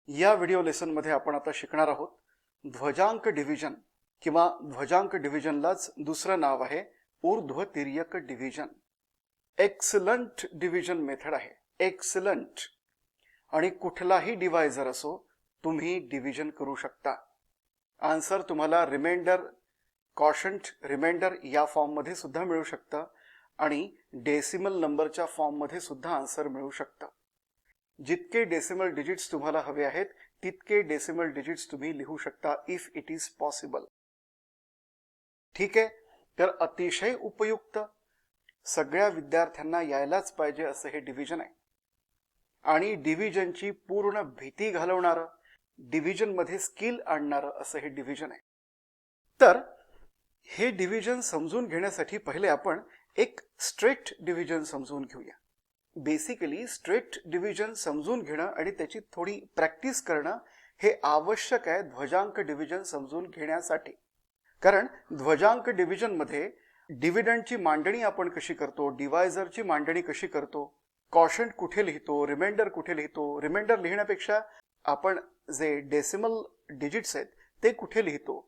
या व्हिडिओ लेसनमध्ये आपण आता शिकणार आहोत ध्वजांक डिव्हिजन किंवा ध्वजांक डिव्हिजनलाच दुसरं नाव आहे ऊर्ध्व तिर्यक डिव्हिजन. एक्सलंट डिव्हिजन मेथड आहे. एक्सलंट. आणि कुठलाही डिवायझर असो तुम्ही डिव्हिजन करू शकता. आन्सर तुम्हाला रिमाइंडर, कॉशंट रिमाइंडर या फॉर्म मध्ये सुद्धा मिळू शकतं आणि डेसिमल नंबरच्या फॉर्म मध्ये सुद्धा आन्सर मिळू शकतं. जितके डेसिमल डिजिट्स तुम्हाला हवे आहेत तितके डेसिमल डिजिट्स तुम्ही लिहू शकता इफ इट इज पॉसिबल. ठीक आहे. तर अतिशय उपयुक्त, सगळ्या विद्यार्थ्यांना यायलाच पाहिजे असं हे डिव्हिजन आहे आणि डिव्हिजनची पूर्ण भीती घालवणारं, डिव्हिजन मध्ये स्किल आणणारं असं हे डिव्हिजन आहे. तर हे डिव्हिजन समजून घेण्यासाठी पहिले आपण एक स्ट्रेट डिव्हिजन समजून घेऊया. बेसिकली स्ट्रेट डिव्हिजन समजून घेणं आणि त्याची थोडी प्रॅक्टिस करणं हे आवश्यक आहे ध्वजांक डिव्हिजन समजून घेण्यासाठी. कारण ध्वजांक डिव्हिजन मध्ये डिव्हिडंडची मांडणी आपण कशी करतो, डिवायझरची मांडणी कशी करतो, कॉशंट कुठे लिहितो, रिमाइंडर कुठे लिहितो, रिमाइंडर लिहिण्यापेक्षा आपण जे डेसिमल डिजिट्स आहेत ते कुठे लिहितो,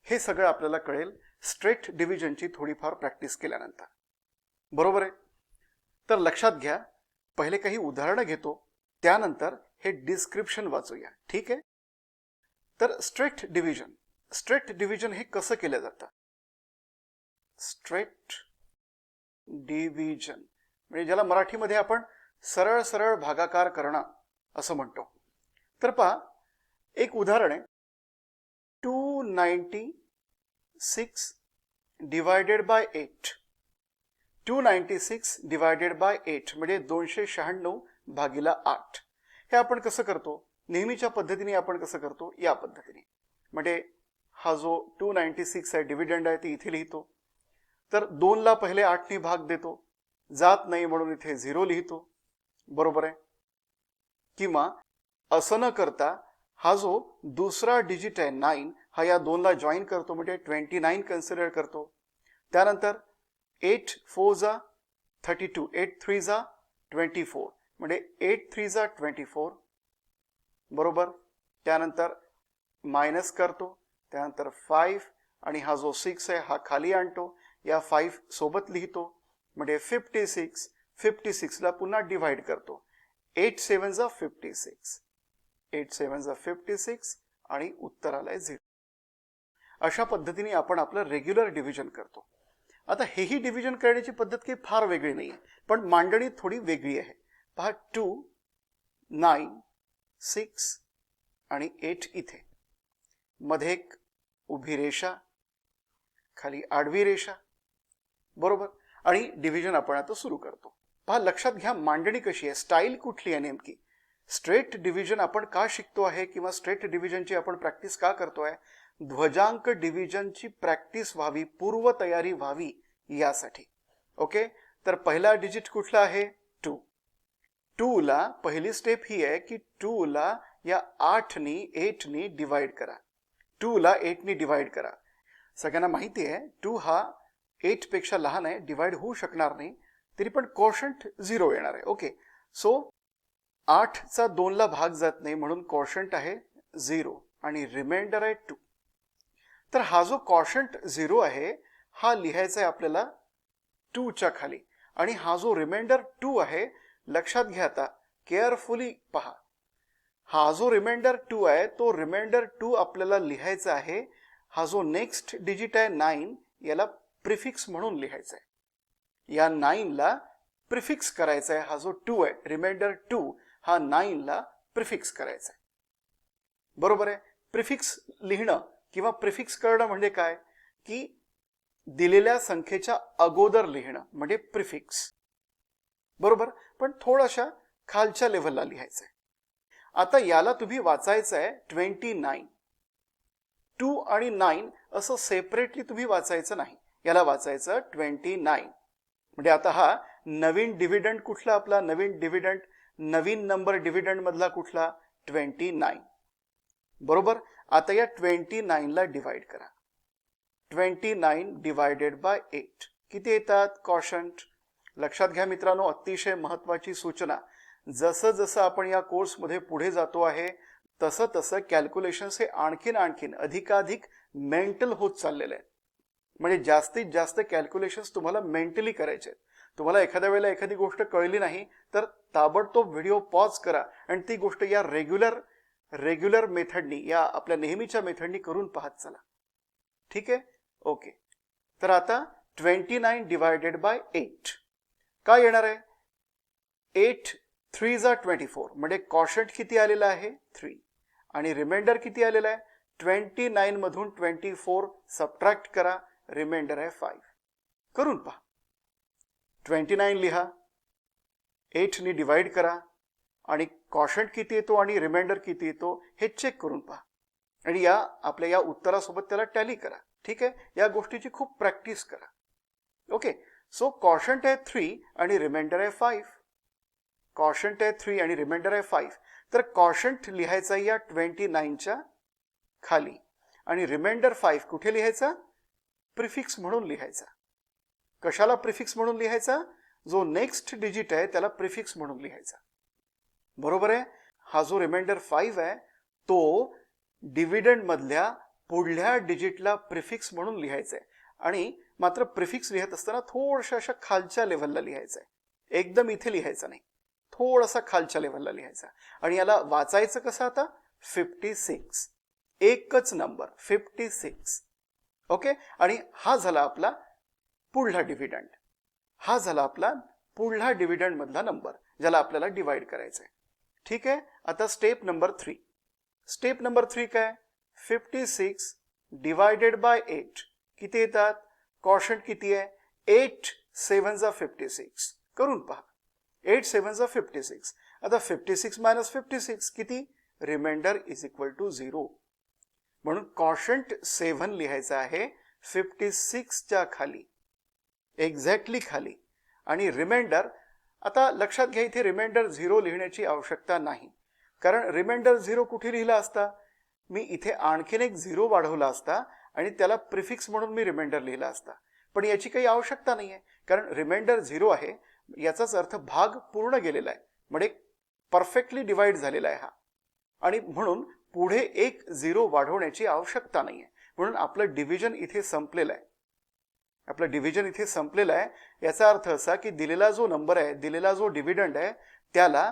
हे सगळं आपल्याला कळेल स्ट्रेट डिव्हिजनची थोडीफार प्रॅक्टिस केल्यानंतर. बरोबर आहे. तर लक्षात घ्या, पहिले काही उदाहरणं घेतो, त्यानंतर हे डिस्क्रिप्शन वाचूया. ठीक आहे. तर स्ट्रेट डिव्हिजन हे कसं केलं जातं? स्ट्रेट डिव्हिजन म्हणजे ज्याला मराठीमध्ये आपण सरळ सरळ भागाकार करणं असं म्हणतो. तर पहा, एक उदाहरण आहे. 296 डिवायडेड बाय 8. 296 डिवायडेड बाय 8 म्हणजे 296 भागिला 8. हे आपण कसं करतो? नेहमीच्या पद्धतीने आपण कसं करतो? या पद्धतीने. म्हणजे हा जो 296 आहे डिव्हिडंड आहे ते इथे लिहितो. तर 2 ला पहिले 8 ने भाग देतो, जात नाही म्हणून इथे 0 लिहितो. बरोबर आहे. किंवा असं न करता हा जो दुसरा डिजिट आहे 9 हा या 2 ला जॉईन करतो म्हणजे 29 कन्सिडर करतो. त्यानंतर 8 4 जा 32, 8 3 जा 24 म्हणजे 8 3 जा 24. बरोबर. त्यानंतर मायनस करतो, त्यानंतर 5 आणि हा जो 6 आहे हा खाली आणतो, या 5 सोबत लिहितो म्हणजे 56. 56 ला पुन्हा डिवाइड करतो. 8 7 जा 56, 8 7 जा 56 आणि उत्तर आलंय 0. अशा पद्धतीने आपण आपलं रेग्युलर डिव्हिजन करतो. आता हेही डिव्हिजन करण्याची पद्धत काही फार वेगळी नाही आहे, पण मांडणी थोडी वेगळी आहे. पहा, 2 9 6 आणि 8 इथे, मध्ये एक उभी रेषा, खाली आडवी रेषा. बरोबर. आणि डिव्हिजन आपण आता सुरू करतो. पहा, लक्षात घ्या मांडणी कशी आहे, स्टाईल कुठली आहे नेमकी. स्ट्रेट डिव्हिजन आपण का शिकतो आहे किंवा स्ट्रेट डिव्हिजनची आपण प्रॅक्टिस का करतोय? ध्वजांक डिव्हिजनची प्रॅक्टिस व्हावी, पूर्व तयारी व्हावी यासाठी. ओके. तर पहिला डिजिट कुठला आहे? 2. 2 ला पहिली स्टेप ही आहे की 2 ला या 8 नी डिवाइड करा. 2 ला 8 नी डिवाइड करा. सगळ्यांना माहिती आहे 2 हा 8 पेक्षा लहान आहे, डिवाइड होऊ शकणार नाही, तरी पण कोशंट 0 येणार आहे. ओके. सो 8 चा 2 ला भाग जात नाही म्हणून कोशंट आहे 0 आणि रिमाइंडर आहे 2. तर हा जो कोशंट 0 आहे हा लिहायचा आहे आपल्याला 2 च्या खाली, आणि हा जो रिमाइंडर 2 आहे, लक्षात घ्या, आता केअरफुली पहा, हा जो रिमाइंडर 2 आहे तो रिमाइंडर 2 आपल्याला लिहायचा आहे, हा जो नेक्स्ट डिजिट आहे 9 याला प्रिफिक्स म्हणून लिहायचा आहे. या 9 ला प्रिफिक्स करायचा आहे. हा जो 2 आहे रिमाइंडर 2 हा 9 ला प्रिफिक्स करायचा आहे. बरोबर आहे. प्रिफिक्स लिहिणं किंवा प्रिफिक्स करणं म्हणजे काय की दिलेल्या संख्येच्या अगोदर लिहिणं म्हणजे प्रिफिक्स. बरोबर. पण थोडाशा खालच्या लेव्हलला लिहायचं आहे. आता याला तुम्ही वाचायचं आहे 29. 2 आणि 9 असं सेपरेटली तुम्ही वाचायचं नाही, याला वाचायचं 29. म्हणजे आता हा नवीन डिव्हिडंड कुठला आपला? नवीन नंबर डिव्हिडंड मधला कुठला? 29. बरोबर. आता या 29 ला डिवाइड करा. 29 डिवायडेड बाय 8 किती येतात? कॉशंट. लक्षात घ्या मित्रांनो, अतिशय महत्वाची सूचना, जसं जसं आपण या कोर्समध्ये पुढे जातो आहे तसं तसं कॅल्क्युलेशन्स हे आणखीन अधिकाधिक मेंटल होत चाललेले आहेत. म्हणजे जास्तीत जास्त कॅल्क्युलेशन्स तुम्हाला मेंटली करायचे आहेत. तुम्हाला एखाद्या वेळेला एखादी गोष्ट कळली नाही तर ताबडतोब व्हिडिओ पॉज करा आणि ती गोष्ट या रेग्युलर मेथडनी, या आपल्या नेहमीच्या मेथडनी करून पाहत चला. ठीक आहे, ओके. तर आता 29 डिवायडेड बाय 8 काय येणार आहे? 8 3 जा 24 म्हणजे कॉशंट किती आलेला आहे? 3 आणि रिमाइंडर किती आलेला आहे? 29 मधून 24 सबट्रॅक्ट करा, रिमाइंडर आहे 5. करून पहा. 29 लिहा, 8 नी डिवाइड करा आणि कॉशंट किती येतो आणि रिमाइंडर किती येतो हे चेक करून पहा आणि आपल्या या उत्तरासोबत त्याला टॅली करा. ठीक आहे, या गोष्टीची खूप प्रॅक्टिस करा. ओके, सो कॉशंट आहे 3 आणि रिमाइंडर आहे 5. कॉशंट आहे 3 आणि रिमाइंडर आहे 5. तर कॉशंट लिहायचा या 29च्या खाली आणि रिमाइंडर 5 कुठे लिहायचा? प्रिफिक्स म्हणून लिहायचा. कशाला प्रिफिक्स म्हणून लिहायचा? जो नेक्स्ट डिजिट आहे त्याला प्रिफिक्स म्हणून लिहायचा. बरोबर आहे. हा जो रिमाइंडर 5 आहे तो डिव्हिडंड मधल्या पुढल्या डिजिटला प्रिफिक्स म्हणून लिहायचा आहे आणि मात्र प्रिफिक्स लिहत असताना थोडशा अशा खालच्या लेव्हलला लिहायचं आहे. एकदम इथे लिहायचं नाही, थोडासा खालच्या लेव्हलला लिहायचा. आणि याला वाचायचं कसं आता? 56, एकच नंबर 56. ओके, आणि हा झाला आपला पुढला डिव्हिडंड. हा झाला आपला पुढला डिव्हिडंड मधला नंबर ज्याला आपल्याला डिवाइड करायचा आहे. ठीक आहे, आता स्टेप नंबर 3. स्टेप नंबर 3 काय? 56 डिवायडेड बाय 8 किती येतात? कॉशंट किती आहे? 8 7 जा 56. करून पहा. 8 7 जा 56. आता 56 मायनस 56 किती? Remainder is equal to 0. म्हणून कॉशंट 7 लिहायचा आहे 56च्या खाली, एक्झॅक्टली खाली. आणि रिमाइंडर, आता लक्षात घ्या इथे रिमाइंडर 0 लिहिण्याची आवश्यकता नाही, कारण रिमाइंडर 0 कुठे लिहिला असता? मी इथे आणखीन एक 0 वाढवला असता आणि त्याला प्रिफिक्स म्हणून मी रिमाइंडर लिहिला असता. पण याची काही आवश्यकता नाही आहे, कारण रिमाइंडर 0 आहे. याचाच अर्थ भाग पूर्ण गेलेला आहे, म्हणजे परफेक्टली डिवाइड झालेला आहे हा. आणि म्हणून पुढे एक 0 वाढवण्याची आवश्यकता नाही आहे. म्हणून आपलं डिव्हिजन इथे संपलेलं आहे. आपलं डिव्हिजन इथे संपलेलं आहे. याचा अर्थ असा की दिलेला जो नंबर आहे, दिलेला जो डिव्हिडंड आहे त्याला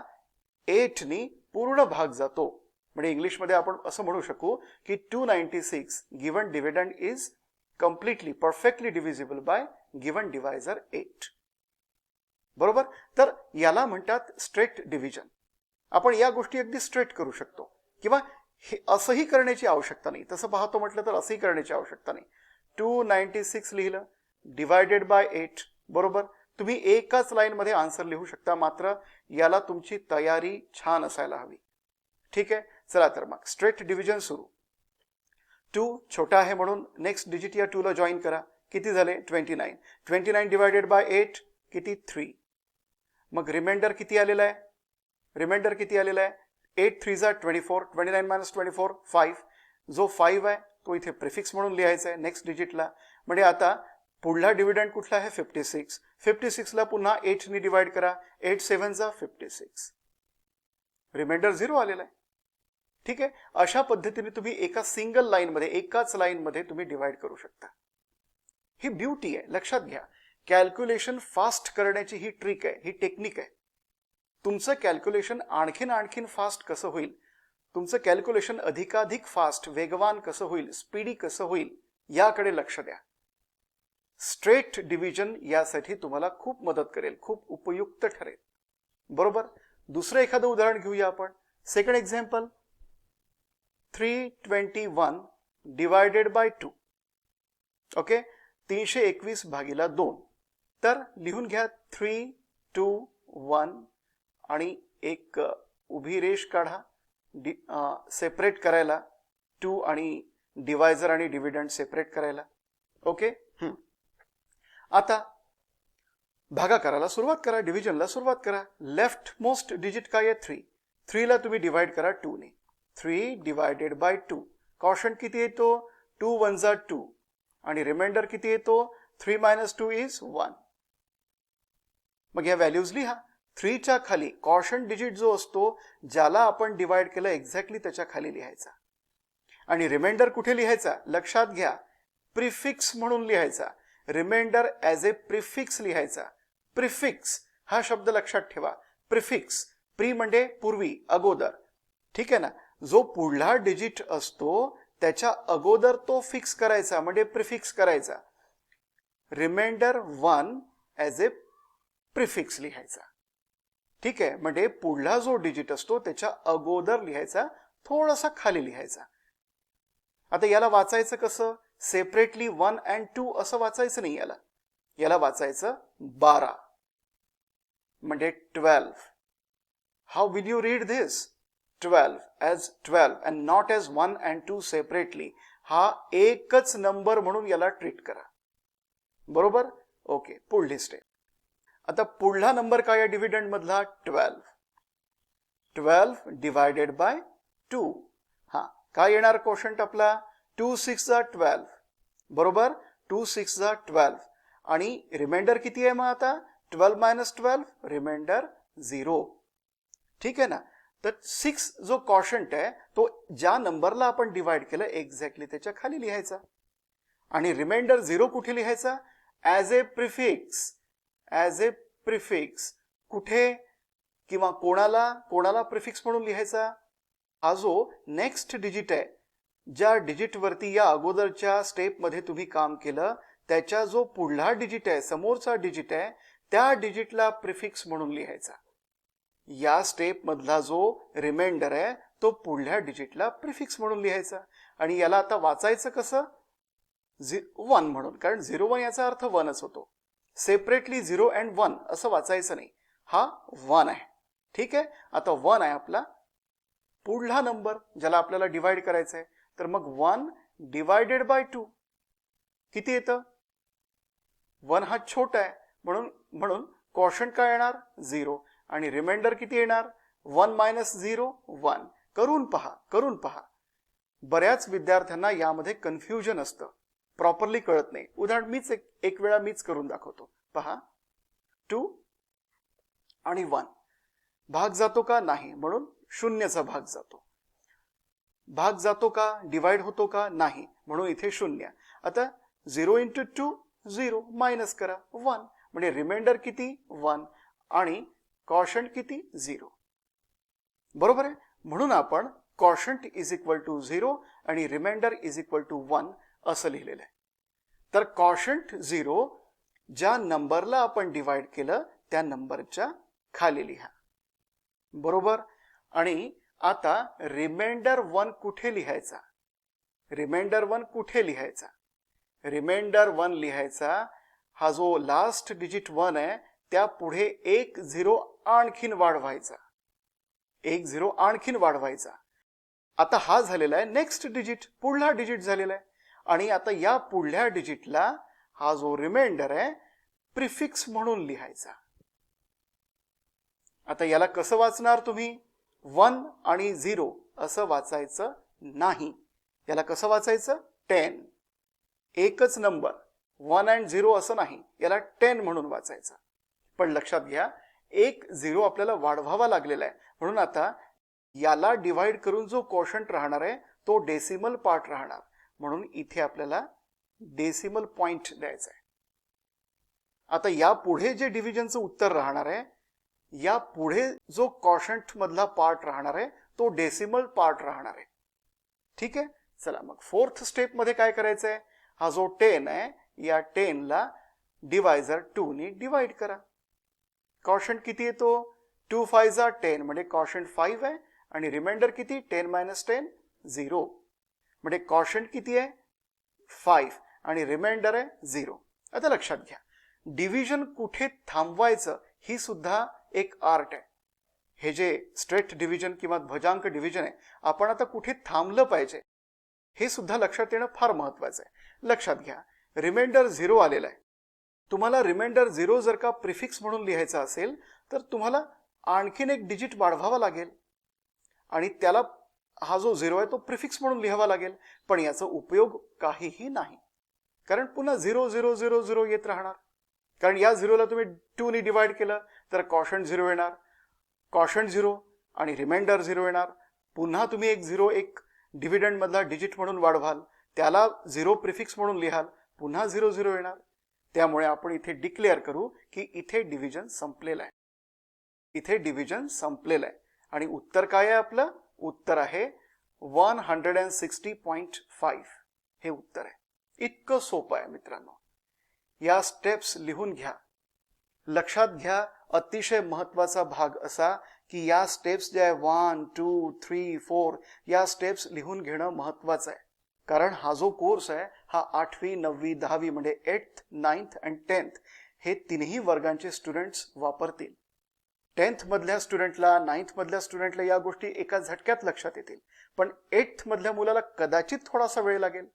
8 नी पूर्ण भाग जातो. म्हणजे इंग्लिशमध्ये आपण असं म्हणू शकू की 296 given dividend is completely perfectly divisible by given divisor 8. बरोबर. तर याला म्हणतात स्ट्रेट डिव्हिजन. आपण या गोष्टी अगदी स्ट्रेट करू शकतो किंवा हे असंही करण्याची आवश्यकता नाही. तसं पाहतो म्हटलं तर असंही करण्याची आवश्यकता नाही. 296 लिहिलं डिवायडेड बाय 8. बरोबर. तुम्ही एकाच लाईन मध्ये आन्सर लिहू शकता, मात्र याला तुमची तयारी छान असायला हवी. ठीक आहे, चला तर मग स्ट्रेट डिव्हिजन सुरू. 2 छोटा आहे म्हणून नेक्स्ट डिजिट या 2 ला जॉईन करा. किती झाले? 29. 29 डिवायडेड बाय 8 किती? 3. मग रिमाइंडर किती आलेला आहे? रिमाइंडर किती आलेला आहे? 8 3 जा 24. 29 मायनस 24 5. जो 5 आहे तो इथे प्रिफिक्स म्हणून लिहायचा आहे नेक्स्ट डिजिटला. म्हणजे आता पुढला डिव्हिडंड कुठला आहे? 56. 56 ला पुन्हा 8 नी डिवाइड करा. 8 7 जा 56. रिमाइंडर 0 आलेला आहे. ठीक आहे, अशा पद्धतीने तुम्ही एका सिंगल लाईन मध्ये, एकाच लाईन मध्ये तुम्ही डिवाइड करू शकता. ही ब्युटी आहे, लक्षात घ्या. कॅल्क्युलेशन फास्ट करण्याची ही ट्रिक आहे, ही टेक्निक आहे. तुमचं कॅल्क्युलेशन आणखीन फास्ट कसं होईल, तुमचं कॅल्क्युलेशन अधिकाधिक फास्ट, वेगवान कसं होईल, स्पीडी कसं होईल, याकडे लक्ष द्या. स्ट्रेट डिव्हिजन यासाठी तुम्हाला खूप मदत करेल, खूप उपयुक्त ठरेल. बरोबर. दुसरं एखादं उदाहरण घेऊया आपण. Second example. 321 divided by 2. Okay, 321 भागिला 2. तर लिहून घ्या 3 2 1 आणि एक उभी रेष काढा सेपरेट करायला, 2 आणि डिवायझर आणि डिव्हिडंड सेपरेट करायला. ओके. आता भागाकाराला सुरुवात करा, डिव्हिजनला सुरुवात करा. लेफ्ट मोस्ट डिजिट काय आहे? 3. 3 ला तुम्ही डिवाइड करा 2 ने. 3 डिवायडेड बाय 2. कॉशंट किती येतो? 2 1 जा 2 आणि रिमाइंडर किती येतो? 3 मायनस 2 इज 1. मग या व्हॅल्यूज लिहा. 3च्या खाली कॉशंट डिजिट जो असतो ज्याला आपण डिवाइड केलं एक्झॅक्टली त्याच्या खाली लिहायचा. आणि रिमाइंडर कुठे लिहायचा लक्षात घ्या, प्रिफिक्स म्हणून लिहायचा. रिमाइंडर ॲज ए प्रिफिक्स लिहायचा. प्रिफिक्स हा शब्द लक्षात ठेवा. प्रिफिक्स, प्री म्हणजे पूर्वी, अगोदर. ठीक आहे ना. जो पुढला डिजिट असतो त्याच्या अगोदर तो फिक्स करायचा म्हणजे प्रिफिक्स करायचा. रिमाइंडर 1 ॲज ए प्रिफिक्स लिहायचा. ठीक आहे. म्हणजे पुढला जो डिजिट असतो त्याच्या अगोदर लिहायचा, थोडासा खाली लिहायचा. आता याला वाचायचं कसं? सेपरेटली 1 and 2 असं वाचायचं नाही. याला वाचायचं 12 म्हणजे 12. How will you read this? 12 as 12 and not as 1 and 2 separately. हा एकच नंबर म्हणून याला ट्रीट करा. बरोबर? ओके. पुढली स्टेप. आता पुढला नंबर काय आहे डिव्हिडंड मधला? 12. 12 डिवायडेड बाय 2. हा काय येणार क्वोशंट आपला? 2 6 12. बरोबर? 2 6 12. आणि रिमाइंडर किती आहे मग आता? 12 मायनस 12 रिमाइंडर 0. ठीक आहे ना. तर 6 जो क्वोशंट आहे तो ज्या नंबरला आपण डिवाइड केलं एक्झॅक्टली त्याच्या खाली लिहायचा. आणि रिमाइंडर 0 कुठे लिहायचा? ॲज ए प्रिफिक्स. ॲज ए प्रिफिक्स कुठे किंवा कोणाला प्रिफिक्स म्हणून लिहायचा? हा जो नेक्स्ट डिजिट आहे, ज्या डिजिटवरती या अगोदरच्या स्टेपमध्ये तुम्ही काम केलं त्याच्या जो पुढला डिजिट आहे, समोरचा डिजिट आहे, त्या डिजिटला प्रिफिक्स म्हणून लिहायचा. या स्टेप मधला जो रिमाइंडर आहे तो पुढल्या डिजिटला प्रिफिक्स म्हणून लिहायचा. आणि याला आता वाचायचं कसं? 1 म्हणून, कारण 0 1 याचा अर्थ 1च होतो. सेपरेटली 0 and 1 असं वाचायचं नाही. हा 1 आहे. ठीक आहे. आता 1 आहे आपला पुढला नंबर ज्याला आपल्याला डिवाइड करायचं आहे. तर मग 1 डिवायडेड बाय 2 किती येतं? 1 हा छोटा आहे म्हणून क्वोशंट काय येणार? 0. आणि रिमाइंडर किती येणार? 1 मायनस 0 1. करून पहा. बऱ्याच विद्यार्थ्यांना यामध्ये कन्फ्युजन असतं, प्रॉपरली कळत नाही. उदाहरण मीच एक वेळा मीच करून दाखवतो. पहा, 2 आणि 1 भाग जातो का? नाही. म्हणून 0चा भाग जातो. भाग जातो का? डिवाइड होतो का? नाही. म्हणून इथे 0. आता 0 into 2 0 मायनस करा 1. म्हणजे रिमाइंडर किती? 1. आणि क्वोशंट किती? 0. बरोबर आहे. म्हणून आपण क्वोशंट इज इक्वल टू 0 आणि रिमाइंडर इज इक्वल टू 1 असं लिहिलेलं आहे. तर क्वोशंट 0 ज्या नंबरला आपण डिवाइड केलं त्या नंबरच्या खाली लिहा. बरोबर. आणि आता रिमाइंडर 1 कुठे लिहायचा? रिमाइंडर 1 कुठे लिहायचा? रिमाइंडर 1 लिहायचा हा जो लास्ट डिजिट 1 आहे त्या पुढे 1 0 आणखीन वाढवायचा. 1 0 आणखीन वाढवायचा. आता हा झालेला आहे नेक्स्ट डिजिट, पुढला डिजिट झालेला आहे. आणि आता या पुढल्या डिजिटला हा जो रिमाइंडर आहे प्रिफिक्स म्हणून लिहायचा. आता याला कसं वाचणार तुम्ही? 1 आणि 0 असं वाचायचं नाही. याला कसं वाचायचं? 10. एकच नंबर 1 and 0 असं नाही, याला 10 म्हणून वाचायचं. पण लक्षात घ्या 1 0 आपल्याला वाढवावा लागलेला आहे. म्हणून आता याला डिवाइड करून जो क्वोशंट राहणार आहे तो डेसिमल पार्ट राहणार. म्हणून इथे आपल्याला डेसिमल पॉइंट द्यायचा आहे. आता या पुढे जे डिव्हिजनचं उत्तर राहणार आहे, या पुढे जो क्वोशंट मधला पार्ट राहणार आहे तो डेसिमल पार्ट राहणार आहे. ठीक आहे. चला मग 4th स्टेप मध्ये काय करायचं आहे? हा जो 10 आहे या 10 ला डिवायझर 2 ने डिवाइड करा. क्वोशंट किती येतो? 2 5 10 म्हणजे क्वोशंट 5 आहे. आणि रिमाइंडर किती? 10 मायनस 10 0. म्हणजे क्वोशंट किती आहे? 5 आणि रिमाइंडर आहे 0. आता लक्षात घ्या डिव्हिजन कुठे थांबवायचं ही सुद्धा एक आर्ट आहे. हे जे स्ट्रेट डिव्हिजन किंवा ध्वजांक डिव्हिजन आहे आपण आता कुठे थांबलं पाहिजे हे सुद्धा लक्षात येणं फार महत्वाचं आहे. लक्षात घ्या रिमाइंडर 0 आलेला आहे. तुम्हाला रिमाइंडर 0 जर का प्रिफिक्स म्हणून लिहायचा असेल तर तुम्हाला आणखीन एक डिजिट वाढवावा लागेल आणि त्याला हा जो 0 आहे तो प्रिफिक्स म्हणून लिहावा लागेल. पण याचा उपयोग काहीही नाही, कारण पुन्हा 0 0 0 0 येत राहणार. कारण या 0ला तुम्ही 2 ने डिवाइड केलं तर कॉशंट 0 येणार, कॉशंट 0 आणि रिमाइंडर 0 येणार. पुन्हा तुम्ही एक 0 एक डिव्हिडंड मधला डिजिट म्हणून वाढवाल, त्याला 0 प्रिफिक्स म्हणून लिहाल, पुन्हा 0 0 येणार. त्यामुळे आपण इथे डिक्लेअर करू की इथे डिव्हिजन संपलेलं आहे, इथे डिव्हिजन संपलेलं आहे. आणि उत्तर काय आहे आपलं? उत्तर आहे 160.5. हे उत्तर आहे. इतकं सोपं आहे मित्रांनो. या स्टेप्स लिहून घ्या. लक्षात घ्या, अतिशय महत्वाचा भाग असा की या स्टेप्स ज्या 1 2 3 4 या स्टेप्स लिहून घेणं महत्वाचं आहे. कारण हा जो कोर्स आहे हा 8वी 9वी 10वी म्हणजे 8th 9th आणि 10th हे तिन्ही वर्गांचे स्टुडंट्स वापरतील. 10th मधल्या स्टुडंटला 9th मधल्या स्टुडंटला या गोष्टी एका झटक्यात लक्षात येतील, पण 8th मधल्या मुलाला कदाचित थोडासा वेळ लागेल.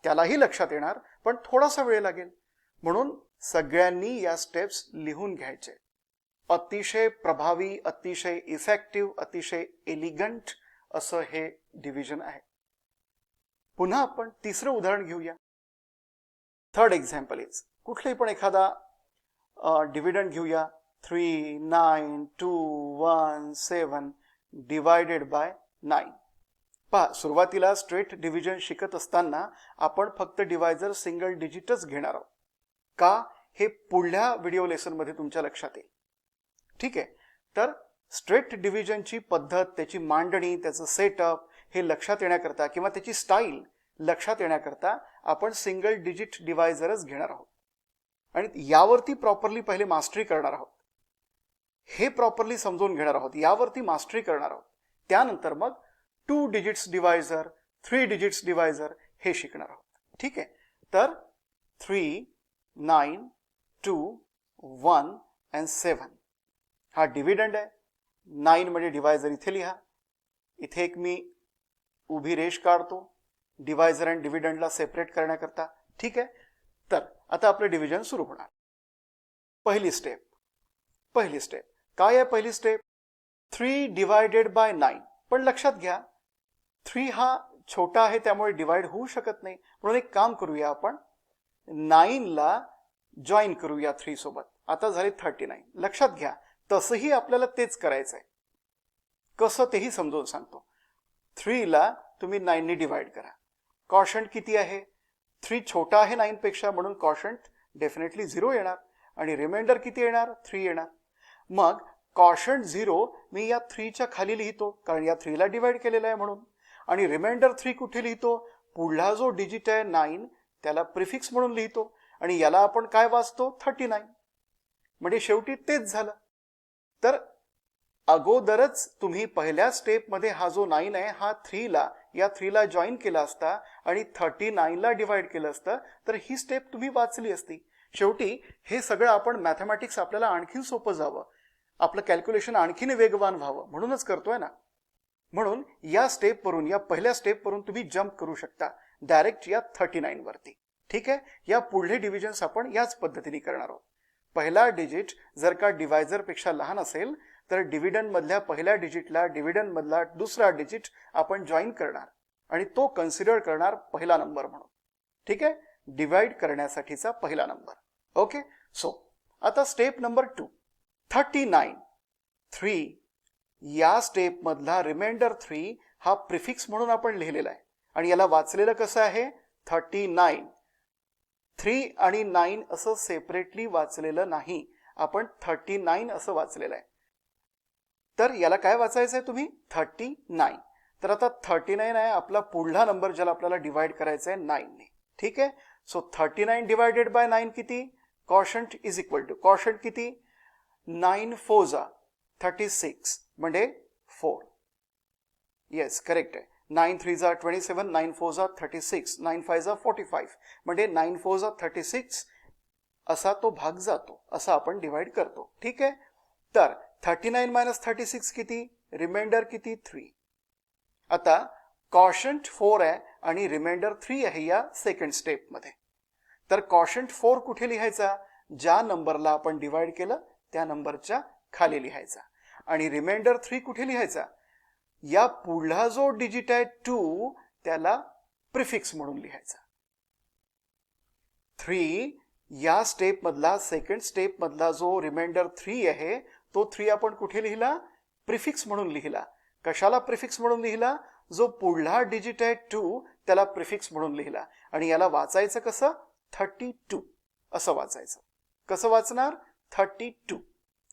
त्यालाही लक्षात येणार पण थोडासा वेळ लागेल. म्हणून सगळ्यांनी या स्टेप्स लिहून घ्यायचे. अतिशय प्रभावी, अतिशय इफेक्टिव्ह, अतिशय एलिगंट असं हे डिव्हिजन आहे. पुन्हा आपण तिसरं उदाहरण घेऊया. थर्ड एक्झाम्पल इज कुठलंही पण एखादा डिव्हिडंड घेऊया. 3 9 2 1 7 डिवायडेड बाय 9. पहा, सुरुवातीला स्ट्रेट डिव्हिजन शिकत असताना आपण फक्त डिवायझर सिंगल डिजिटच घेणार आहोत. का? हे पुढल्या व्हिडिओ लेसन मध्ये तुमच्या लक्षात येईल. ठीक आहे. तर स्ट्रेट डिव्हिजनची पद्धत, त्याची मांडणी, त्याचं सेटअप हे लक्षात येण्याकरता किंवा त्याची स्टाईल लक्षात येण्याकरता आपण सिंगल डिजिट डिवायझरच घेणार आहोत आणि यावरती प्रॉपरली पहिले मास्टरी करणार आहोत. हे प्रॉपरली समजून घेणार आहोत, यावरती मास्टरी करणार आहोत. त्यानंतर मग 2 डिजिट्स डिवायझर, 3 डिजिट्स डिवायझर हे शिकणार आहोत. ठीक आहे. तर 3 9 2 1 and 7 हा डिव्हिडंड आहे. 9 म्हणजे डिवायझर इथे लिहा. इथे एक मी उभी रेष काढतो डिवायझर आणि डिव्हिडंडला सेपरेट करण्याकरता. ठीक आहे. तर आता आपलं डिव्हिजन सुरू होणार. पहिली स्टेप काय आहे? पहिली स्टेप 3 डिवायडेड बाय 9. पण लक्षात घ्या 3 हा छोटा आहे त्यामुळे डिवाइड होऊ शकत नाही. म्हणून एक काम करूया, आपण 9 ला जॉईन करूया 3 सोबत. आता झाले 39. लक्षात घ्या तसंही आपल्याला तेच करायचंय. कसं तेही समजून सांगतो. 3 ला तुम्ही 9 ने डिवाइड करा. कॉशंट किती आहे? 3 छोटा आहे 9 पेक्षा म्हणून कॉशंट डेफिनेटली 0 येणार आणि रिमाइंडर किती येणार? 3 येणार. मग कॉशंट 0 मी या 3 च्या खाली लिहितो कारण या 3 ला डिवाइड केलेला आहे म्हणून. आणि रिमाइंडर 3 कुठे लिहितो? पुढला जो डिजिट आहे 9 त्याला प्रिफिक्स म्हणून लिहितो आणि याला आपण काय वाचतो? 39. म्हणजे शेवटी तेच झालं. तर अगोदरच तुम्ही पहिल्या स्टेपमध्ये हा जो 9 आहे हा 3 ला जॉईन केला असता आणि 39 ला डिवाइड केलं असतं तर ही स्टेप तुम्ही वाचली असती. शेवटी हे सगळं आपण मॅथमॅटिक्स आपल्याला आणखीन सोपं जावं, आपलं कॅल्क्युलेशन आणखीन वेगवान व्हावं म्हणूनच करतोय ना. म्हणून या स्टेपवरून, या पहिल्या स्टेपवरून तुम्ही जम्प करू शकता डायरेक्ट या 39 वरती. ठीक आहे. या पुढले डिव्हिजन्स आपण याच पद्धतीने करणार आहोत. पहिला डिजिट जर का डिवायझर पेक्षा लहान असेल तर डिव्हिडंड मधल्या पहिल्या डिजिटला डिव्हिडंड मधला दुसरा डिजिट आपण जॉईन करणार आणि तो कन्सिडर करणार पहिला नंबर म्हणून. ठीक आहे. डिवाइड करण्यासाठीचा पहिला नंबर. ओके. सो आता स्टेप नंबर 2 39 3 या स्टेप मधला रिमाइंडर 3 हा प्रिफिक्स म्हणून आपण लिहिलेला आहे आणि याला वाचलेलं कसं आहे? 39. 3 आणि 9 असं सेपरेटली वाचलेलं नाही, आपण 39 असं वाचलेलं आहे. तर याला काय वाचायचं आहे तुम्ही? 39. तर आता 39 आहे आपला पुढला नंबर ज्याला आपल्याला डिवाइड करायचा आहे 9 ने. ठीक आहे. सो 39 डिवायडेड बाय 9 किती? कॉशंट इज इक्वल टू कॉशंट किती? 9 4 36 म्हणजे 4. येस करेक्ट आहे. 9 3 27, 9 4 36, 9 5 45 म्हणजे 9 4 36 असा तो भाग जातो, असा आपण डिवाइड करतो. ठीक आहे. तर 39 मायनस 36 किती? रिमाइंडर किती? 3. आता कॉशंट 4 आहे आणि रिमाइंडर 3 आहे या सेकंड स्टेप मध्ये. तर कॉशंट 4 कुठे लिहायचा? ज्या नंबरला आपण डिवाइड केलं त्या नंबरच्या खाली लिहायचा. आणि रिमाइंडर 3 कुठे लिहायचा? या पुढला जो डिजिट आहे 2 त्याला प्रिफिक्स म्हणून लिहायचा. 3 या स्टेप मधला सेकंड स्टेप मधला जो रिमाइंडर 3 आहे तो 3 आपण कुठे लिहिला? प्रिफिक्स म्हणून लिहिला. कशाला प्रिफिक्स म्हणून लिहिला? जो पुढला डिजिट आहे 2 त्याला प्रिफिक्स म्हणून लिहिला. आणि याला वाचायचं कसं? 32 असं वाचायचं. कसं वाचणार? 32.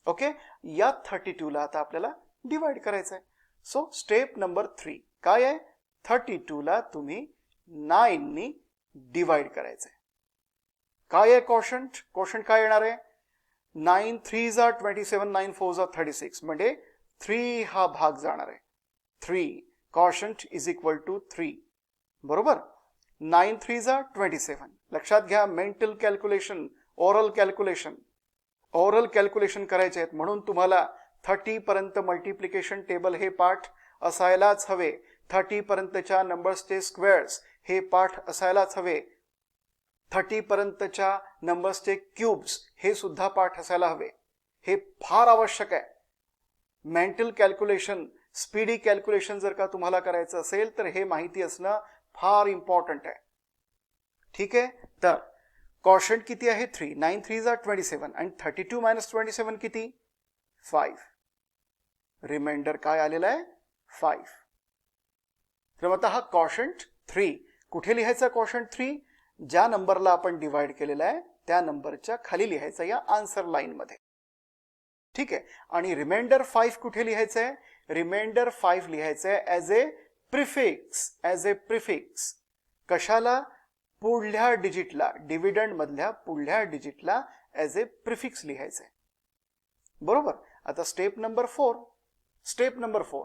ओके, या 32 ला आता आपल्याला डिवाइड करायचं आहे. सो स्टेप नंबर 3 काय आहे? 32 ला तुम्ही 9 नी डिवाइड करायचं आहे. काय आहे कोशंट? कोशंट काय येणार आहे? 9 3s are 27, 9 4s are 36. म्हणजे 3 हा भाग जाणार आहे. 3 कोशंट इज इक्वल टू 3. बरोबर? 9 3s are 27. लक्षात घ्या, mental calculation, oral calculation, oral calculation करायचे आहेत. म्हणून तुम्हाला 30 पर्यंत मल्टिप्लिकेशन टेबल हे पाठ असायलाच हवे. 30 पर्यंतच्या नंबर्सचे स्क्वेअर्स हे पाठ असायलाच हवे. 30 पर्यंतच्या नंबर्सचे क्यूब्स हे सुद्धा पाठ असायला हवे. हे फार आवश्यक आहे. मेंटल कॅल्क्युलेशन, स्पीडी कॅल्क्युलेशन जर का तुम्हाला करायचं असेल तर हे माहिती असणं फार इम्पॉर्टंट आहे. ठीक आहे, तर कोशंट किती आहे? 3. 9 3s are 27 आणि 32 मायनस 27 किती? 5. रिमाइंडर काय आलेला आहे? 5. तर आता हा कोशंट 3 कुठे लिहायचा? कोशंट 3 ज्या नंबरला आपण डिवाइड केलेला आहे त्या नंबरच्या खाली लिहायचा या आन्सर लाईन मध्ये. ठीक आहे, आणि रिमाइंडर 5 कुठे लिहायचं आहे? रिमाइंडर 5 लिहायचं आहे ॲज ए प्रिफिक्स. ॲज ए प्रिफिक्स कशाला? पुढल्या डिजिटला, डिव्हिडंड मधल्या पुढल्या डिजिटला ॲज ए प्रिफिक्स लिहायचं आहे. बरोबर? आता स्टेप नंबर 4. स्टेप नंबर 4,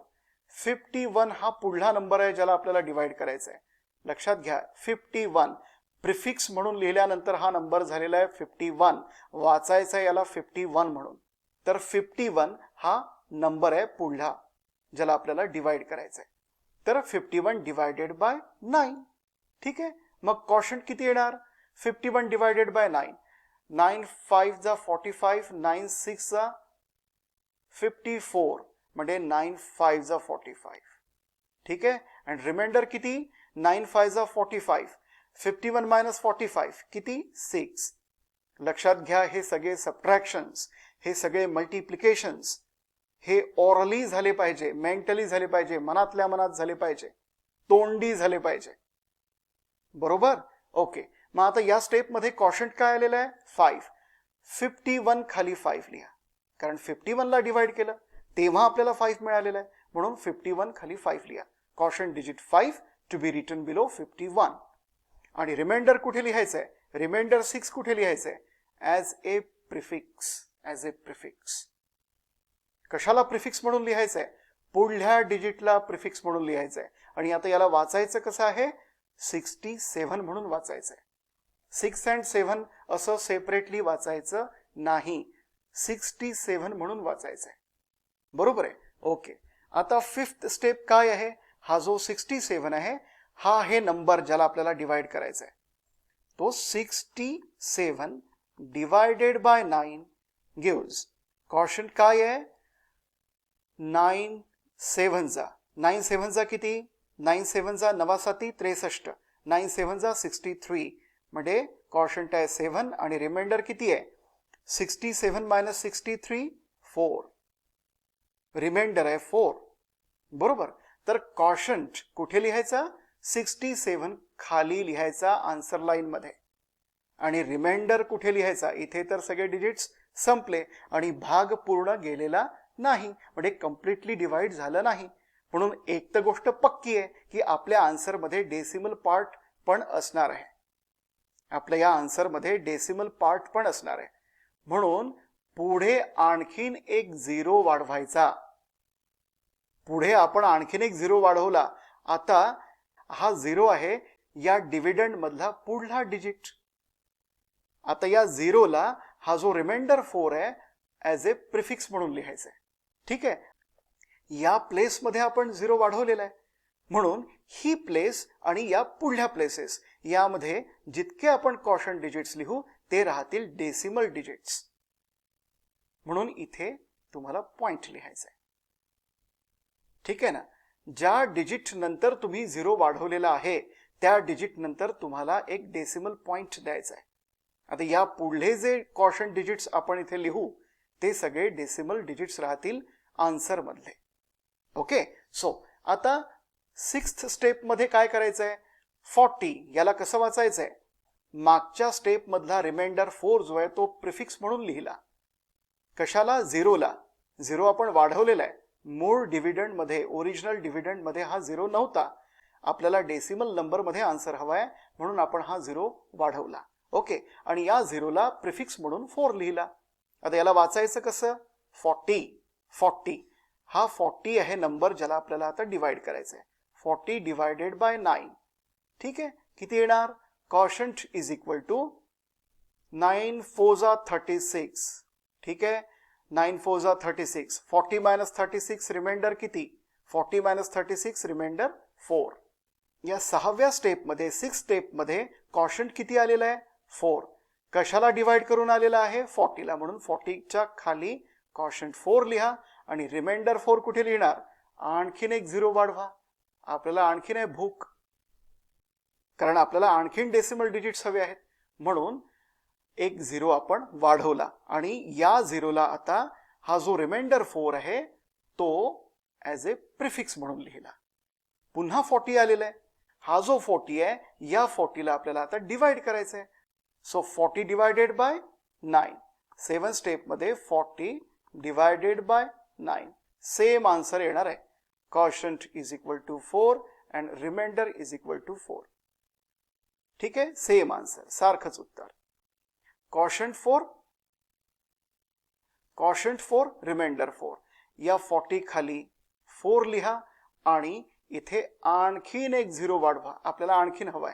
51 हा पुढला नंबर आहे ज्याला आपल्याला डिवाइड करायचा आहे. लक्षात घ्या, 51 प्रिफिक्स म्हणून लिहिल्यानंतर हा नंबर झालेला आहे 51. वाचायचा आहे याला 51 म्हणून. तर 51 हा नंबर आहे पुढला ज्याला आपल्याला डिवाइड करायचा आहे. तर 51 डिवायडेड बाय 9. ठीक आहे, मग कोशंट किती येणार? 51 डिवायडेड बाय 9. 9 5 जा 45, 9 6 जा 54, म्हणजे 9 5 जा 45. ठीक आहे, आणि रिमाइंडर किती? 9 5 जा 45. 51 मायनस 45 किती? 6. लक्षात घ्या, हे सगळे सबट्रॅक्शन्स, हे सगळे मल्टिप्लिकेशन्स हे ओरली झाले पाहिजे, मेंटली झाले पाहिजे, मनातल्या मनात झाले पाहिजे, तोंडी झाले पाहिजे. बरोबर? ओके, मग आता या स्टेप मध्ये कोशंट काय आलेलं आहे? 5. 51 खाली 5 लिहा, कारण 51 ला डिवाइड केलं तेव्हा आपल्याला 5 मिळालेला आहे. म्हणून 51 खाली 5 लिहा. Quotient digit 5 to be written below 51. आणि रिमाइंडर कुठे लिहायचं आहे? रिमाइंडर 6 कुठे लिहायचं आहे? ॲज ए प्रिफिक्स. ॲज ए प्रिफिक्स. कशाला प्रिफिक्स म्हणून लिहायचं आहे? पुढल्या डिजिटला प्रिफिक्स म्हणून लिहायचं आहे. आणि आता याला वाचायचं कसं आहे? 67 म्हणून वाचायचं आहे. 6 and 7 असं सेपरेटली वाचायचं नाही, 67 म्हणून वाचायचं आहे. बरोबर आहे? ओके, आता 5th स्टेप काय आहे? हा जो 67 आहे हा हे नंबर ज्याला आपल्याला डिवाइड करायचा आहे तो 67 डिवायडेड बाय 9 गिव्स कोशंट काय आहे? 9 7 जा 9 7 जा किती? 9 7 जा 9 7 63, 9 7 जा 63, म्हणजे कोशंट आहे 7 आणि रिमाइंडर किती आहे? 67 मायनस 63 4. रिमाइंडर आहे 4. बरोबर? तर कोशंट कुठे लिहायचा? 67 खाली लिहायचा आन्सर लाईन मध्ये. आणि रिमाइंडर कुठे लिहायचा? इथे तर सगळे डिजिट्स संपले आणि भाग पूर्ण गेलेला नाही, म्हणजे कम्प्लिटली डिवाइड झालं नाही. म्हणून एक तर गोष्ट पक्की आहे की आपल्या आन्सर मध्ये डेसिमल पार्ट पण असणार आहे. आपल्या या आन्सर मध्ये डेसिमल पार्ट पण असणार आहे. म्हणून पुढे आणखीन एक 0 वाढवायचा. पुढे आपण आणखीन एक 0 वाढवला. आता हा 0 आहे या डिव्हिडंड मधला पुढला डिजिट. आता या 0 ला हा जो रिमाइंडर 4 आहे ॲज ए प्रिफिक्स म्हणून लिहायचं आहे. ठीक आहे, या प्लेस मध्ये आपण 0 वाढवलेला आहे. म्हणून ही प्लेस आणि या पुढल्या प्लेसेस यामध्ये जितके आपण कोशंट डिजिट्स लिहू ते राहतील डेसिमल डिजिट्स. म्हणून इथे तुम्हाला पॉइंट लिहायचा आहे. ठीक आहे ना? ज्या डिजिट नंतर तुम्ही 0 वाढवलेला आहे त्या डिजिट नंतर तुम्हाला एक डेसिमल पॉइंट द्यायचा आहे. आता या पुढले जे क्वॉशंट डिजिट्स आपण इथे लिहू ते सगळे डेसिमल डिजिट्स राहतील आन्सर मधले. ओके, सो आता 6th स्टेप मध्ये काय करायचंय, 40 याला कसं वाचायचंय, मागच्या स्टेप मधला रिमाइंडर 4 जो आहे तो प्रिफिक्स म्हणून लिहिला. कशाला, 0ला. 0 आपण वाढवलेला आहे. मूळ डिव्हिडंड मध्ये, ओरिजिनल डिव्हिडंड मध्ये हा 0 नव्हता. आपल्याला डेसिमल नंबर मध्ये आन्सर हवाय म्हणून आपण हा 0 वाढवला. ओके, आणि या 0ला प्रिफिक्स म्हणून 4 लिहिला. आता याला वाचायचं कसं, 40 हा 40 आहे नंबर ज्याला आपल्याला आता डिवाइड करायचं आहे. 40 डिवायडेड बाय 9. ठीक आहे, किती येणार, क्वॉशंट इज इक्वल टू 9 4 जा 36. ठीक आहे, 9 4 जा 36. 40 मायनस 36 रिमाइंडर किती, 40 मायनस 36 रिमाइंडर 4. या 6व्या स्टेपमध्ये, 6 स्टेपमध्ये क्वॉशंट किती आलेला आहे, 4. कशाला डिवाइड करून आलेला आहे, 40ला. म्हणून 40च्या खाली क्वॉशंट 4 लिहा आणि रिमाइंडर 4 कुठे लिहिणार, आणखीन एक 0 वाढवा. आपल्याला आणखीन आहे भूक, कारण आपल्याला आणखीन डेसिमल डिजिट्स हवे आहेत. म्हणून एक 0 आपण वाढवला आणि या 0ला आता हा जो रिमाइंडर 4 आहे तो ॲज ए प्रिफिक्स म्हणून लिहिला. पुन्हा 40 आलेला आहे. हा जो 40 आहे या 40ला आपल्याला आता डिवाइड करायचं आहे. So 40 divided by 9. 7 स्टेपमध्ये 40 डिवायडेड बाय 9. सेम आन्सर येणार आहे. Quotient is equal to 4 and remainder is equal to 4. ठीक आहे, सेम आन्सर, सारखंच उत्तर. Quotient 4 remainder 4. या 40 खाली 4 लिहा आणि इथे आणखीन एक 0 वाढवा. आपल्याला आणखीन हवाय.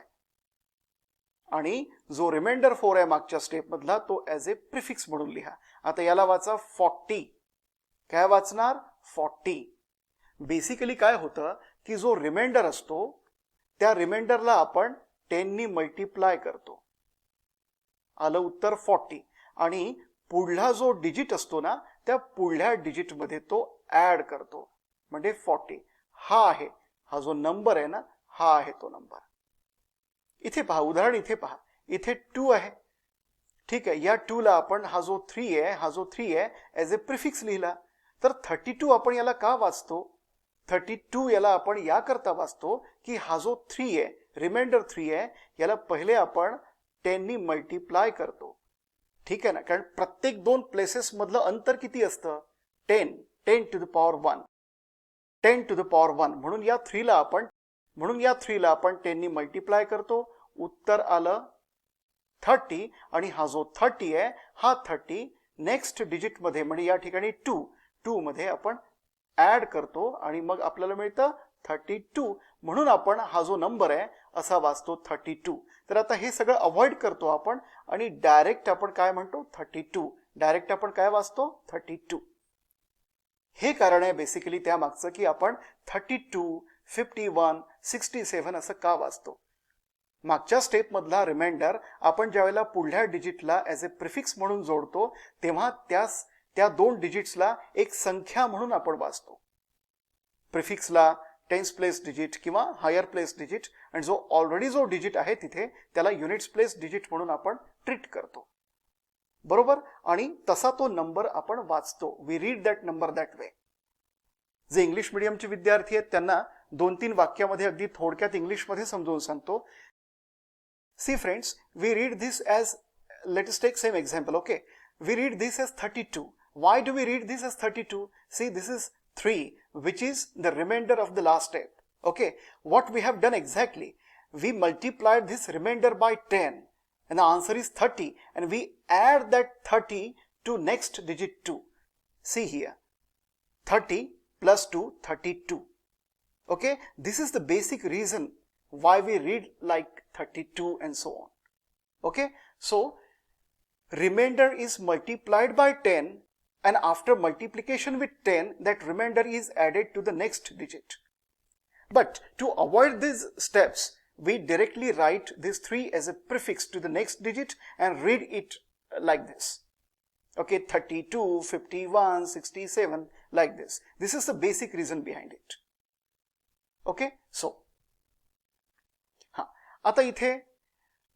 आणि जो रिमाइंडर 4 आहे मागच्या स्टेप मधला तो ॲज ए प्रिफिक्स म्हणून लिहा. आता याला वाचा 40. काय वाचणार, 40. बेसिकली काय होतं की जो रिमाइंडर असतो त्या रिमाइंडरला आपण 10 नी मल्टिप्लाय करतो. आलं उत्तर 40. आणि पुढला जो डिजिट असतो ना त्या पुढल्या डिजिट मध्ये तो ऍड करतो म्हणजे 40. हा आहे, हा जो नंबर आहे ना हा आहे तो नंबर. इथे पहा, उदाहरण इथे पहा, इथे 2 आहे. ठीक आहे, या 2 ला आपण हा जो 3 आहे ॲज ए प्रिफिक्स लिहिला. तर 32 आपण याला का वाचतो, 32 याला आपण या करता वाचतो की हा जो 3 आहे, रिमाइंडर 3 आहे, याला पहिले आपण 10 नी मल्टिप्लाय करतो. ठीक आहे ना, कारण प्रत्येक 2 प्लेसेस मधलं अंतर किती असतं, 10 to the power 1. 10 to the power 1 म्हणून या 3ला आपण 10 नी मल्टिप्लाय करतो. उत्तर आलं 30. आणि हा जो 30 आहे हा 30 नेक्स्ट डिजिट मध्ये म्हणजे या ठिकाणी 2 मध्ये आपण ऍड करतो आणि मग आपल्याला मिळतं 32. म्हणून आपण हा जो नंबर आहे असा वाचतो 32. तर आता हे सगळं अवॉइड करतो आपण आणि डायरेक्ट आपण काय म्हणतो, 32. डायरेक्ट आपण काय वाचतो, 32. हे कारण आहे बेसिकली त्या मागचं की आपण 32, 51, 67 असं का वाचतो. मागच्या स्टेप मधला रिमाइंडर आपण ज्यावेळेला पुढल्या डिजिटला ॲज ए प्रिफिक्स म्हणून जोडतो तेव्हा त्या 2 डिजिट्सला एक संख्या म्हणून आपण वाचतो. प्रिफिक्सला टेन्स प्लेस डिजिट किंवा हायर प्लेस डिजिट आणि जो ऑलरेडी जो डिजिट आहे तिथे त्याला युनिट्स प्लेस डिजिट म्हणून आपण ट्रीट करतो. बरोबर, आणि तसा तो नंबर आपण वाचतो. We read that number that way. जे इंग्लिश मीडियमचे विद्यार्थी आहेत त्यांना 2-3 वाक्यामध्ये अगदी थोडक्यात इंग्लिशमध्ये समजावून सांगतो. See friends, we read this as, let us take same example, okay? We read this as 32. Why do we read this as 32? See, this is 3, which is the remainder of the last step. Okay, what we have done exactly? We multiplied this remainder by 10 and the answer is 30 and we add that 30 to next digit 2. See here, 30 plus 2, 32. Okay, this is the basic reason why we read like 32 and so on. Okay, so remainder is multiplied by 10 and after multiplication with 10 that remainder is added to the next digit. But to avoid these steps we directly write this 3 as a prefix to the next digit and read it like this. Okay, 32, 51, 67 like this. This is the basic reason behind it. Okay, so आता इथे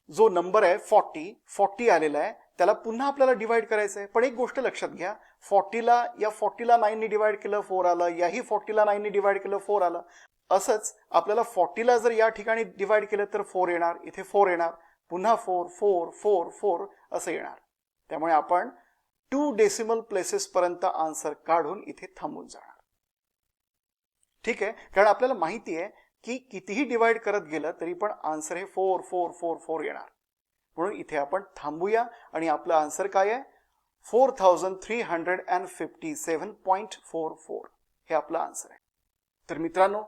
जो number आहे 40 आलेला आहे त्याला पुन्हा आपल्याला divide करायचं आहे. पण एक गोष्ट लक्षात घ्या, 40ला 9 ने डिवाइड केलं 4 आलं, याही 40ला 9 ने डिवाइड केलं 4 आलं. असंच आपल्याला 40ला जर या ठिकाणी डिवाइड केलं तर 4 येणार, इथे 4 येणार, पुन्हा 4 4 4 4 असं येणार. त्यामुळे आपण 2 डेसिमल प्लेसेस पर्यंत आन्सर काढून इथे थांबून जाणार. ठीक आहे, कारण आपल्याला माहिती आहे की कितीही डिवाइड करत गेलं तरी पण आन्सर हे 4 4 4 4 येणार. म्हणून इथे आपण थांबूया आणि आपलं आन्सर काय आहे 4357.44 हे आपलं आन्सर आहे. तर मित्रांनो,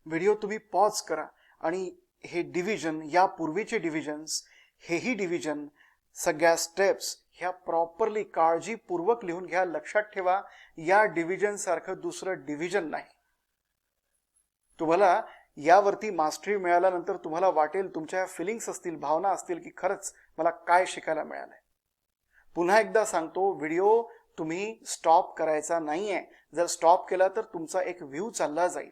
व्हिडिओ तुम्ही पॉज करा आणि हे डिव्हिजन, या पूर्वीचे डिव्हिजन्स, हेही डिव्हिजन, सगळ्या स्टेप्स ह्या प्रॉपरली काळजीपूर्वक लिहून घ्या. लक्षात ठेवा, या डिव्हिजन सारखं दुसरं डिव्हिजन नाही. तुम्हाला यावरती मास्टरी मिळाल्यानंतर तुम्हाला वाटेल, तुमच्या फिलिंग्स असतील, भावना असतील की खरंच मला काय शिकायला मिळालंय. पुन्हा एकदा सांगतो, व्हिडिओ तुम्ही स्टॉप करायचा नाहीये. जर स्टॉप केला तर तुमचा एक व्ह्यू चालला जाईल.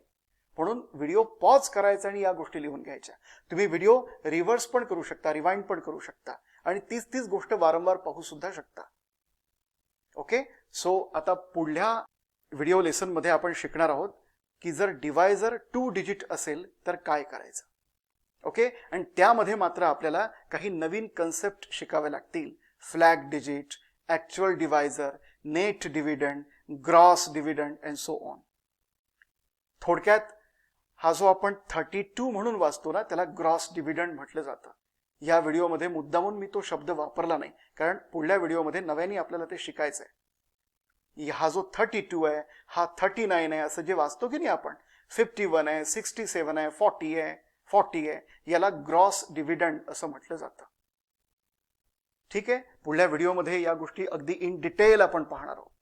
म्हणून व्हिडिओ पॉज करायचा आणि या गोष्टी लिहून घ्यायच्या. तुम्ही व्हिडिओ रिव्हर्स पण करू शकता, रिवाइंड पण करू शकता आणि तीच गोष्ट वारंवार पाहू सुद्धा शकता. ओके, सो आता पुढल्या व्हिडिओ लेसन मध्ये आपण शिकणार आहोत की जर डिवायझर 2 डिजिट असेल तर काय करायचं. ओके, आणि त्यामध्ये मात्र आपल्याला काही नवीन कन्सेप्ट शिकावे लागतील. Flag digit, actual divisor, net dividend, gross dividend and so on. थोडक्यात हा जो आपण 32 म्हणून वाचतो ना, त्याला ग्रॉस डिव्हिडंड म्हटलं जातं. या व्हिडिओमध्ये मुद्दामून मी तो शब्द वापरला नाही, कारण पुढल्या व्हिडिओमध्ये नव्याने आपल्याला ते शिकायचं आहे. हा जो 32 आहे, हा 39 आहे, असं जे वाचतो की नाही आपण, 51 आहे, 67 आहे, 40 आहे, याला ग्रॉस डिव्हिडंड असं म्हटलं जातं. ठीक आहे, पुढल्या व्हिडिओमध्ये या गोष्टी अगदी इन डिटेल आपण पाहणार आहोत.